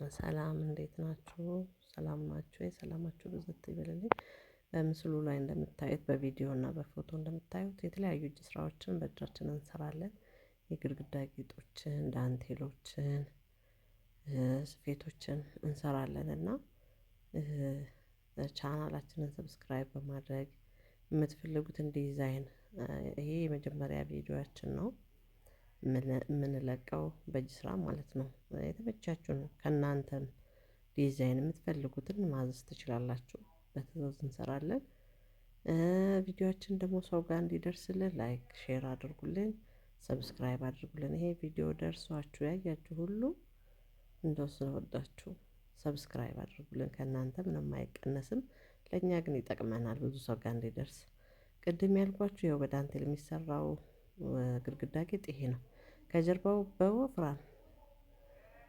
ሰላም እንዴት ናችሁ? ሰላም ናችሁ? ሰላማችሁ ብዝት ይበልልኝ። በምስሉ ላይ እንደምታዩት በቪዲዮ እና በፎቶ እንደምታዩት የተለያዩ እጅ ስራዎችን በእጃችን እንሰራለን። የግድግዳ ጌጦችን፣ ዳንቴሎችን፣ ስፌቶችን እንሰራለን እና ቻናላችንን ሰብስክራይብ በማድረግ የምትፈልጉትን ዲዛይን ይሄ የመጀመሪያ ቪዲዮአችን ነው የምንለቀው በእጅ ስራ ማለት ነው። የተመቻችሁን ከእናንተም ዲዛይን የምትፈልጉትን ማዘዝ ትችላላችሁ። በትእዛዝ እንሰራለን። ቪዲዮአችን ደግሞ ሰው ጋር እንዲደርስልን ላይክ ሼር አድርጉልን፣ ሰብስክራይብ አድርጉልን። ይሄ ቪዲዮ ደርሷችሁ ያያችሁ ሁሉ እንደው ስለወዳችሁ ሰብስክራይብ አድርጉልን። ከእናንተ ምንም አይቀነስም፣ ለእኛ ግን ይጠቅመናል ብዙ ሰው ጋር እንዲደርስ። ቅድም ያልኳችሁ ይኸው በዳንቴል የሚሰራው ግድግዳ ጌጥ ይሄ ነው። ከጀርባው በወፍራም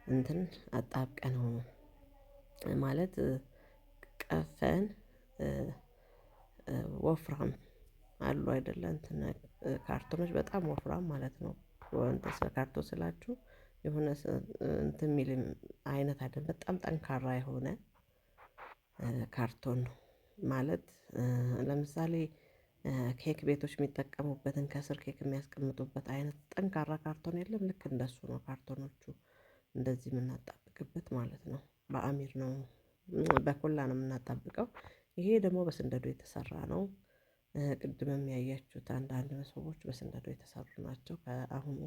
እንትን አጣብቀነው ማለት ቀፈን ወፍራም አሉ አይደለ እንትን ካርቶኖች በጣም ወፍራም ማለት ነው። እንትን ስለ ካርቶን ስላችሁ የሆነ እንትን የሚል አይነት አይደለም፣ በጣም ጠንካራ የሆነ ካርቶን ነው ማለት። ለምሳሌ ኬክ ቤቶች የሚጠቀሙበትን ከስር ኬክ የሚያስቀምጡበት አይነት ጠንካራ ካርቶን የለም፣ ልክ እንደሱ ነው ካርቶኖቹ። እንደዚህ የምናጣብቅበት ማለት ነው። በአሚር ነው በኮላ ነው የምናጣብቀው። ይሄ ደግሞ በስንደዶ የተሰራ ነው። ቅድምም ያያችሁት አንዳንድ መሶቦች በስንደዶ የተሰሩ ናቸው። ከአሁኑ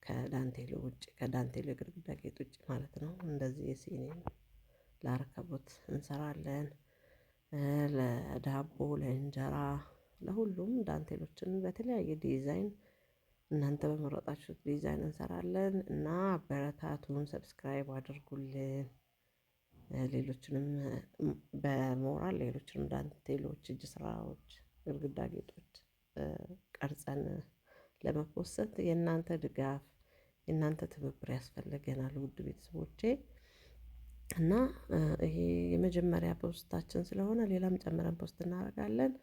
ከዳንቴሉ ውጭ ከዳንቴሉ የግድግዳ ጌጥ ውጭ ማለት ነው። እንደዚህ የሲኒ ለረከቦት እንሰራለን። ለዳቦ፣ ለእንጀራ፣ ለሁሉም ዳንቴሎችን በተለያየ ዲዛይን እናንተ በመረጣችሁት ዲዛይን እንሰራለን እና አበረታቱን፣ ሰብስክራይብ አድርጉልን። ሌሎችንም በሞራል ሌሎችንም ዳንቴሎች፣ እጅ ስራዎች፣ ግድግዳ ጌጦች ቀርጸን ለመፖሰት የእናንተ ድጋፍ የእናንተ ትብብር ያስፈልገናል ውድ ቤተሰቦቼ። እና ይሄ የመጀመሪያ ፖስታችን ስለሆነ ሌላም ጨምረን ፖስት እናደርጋለን።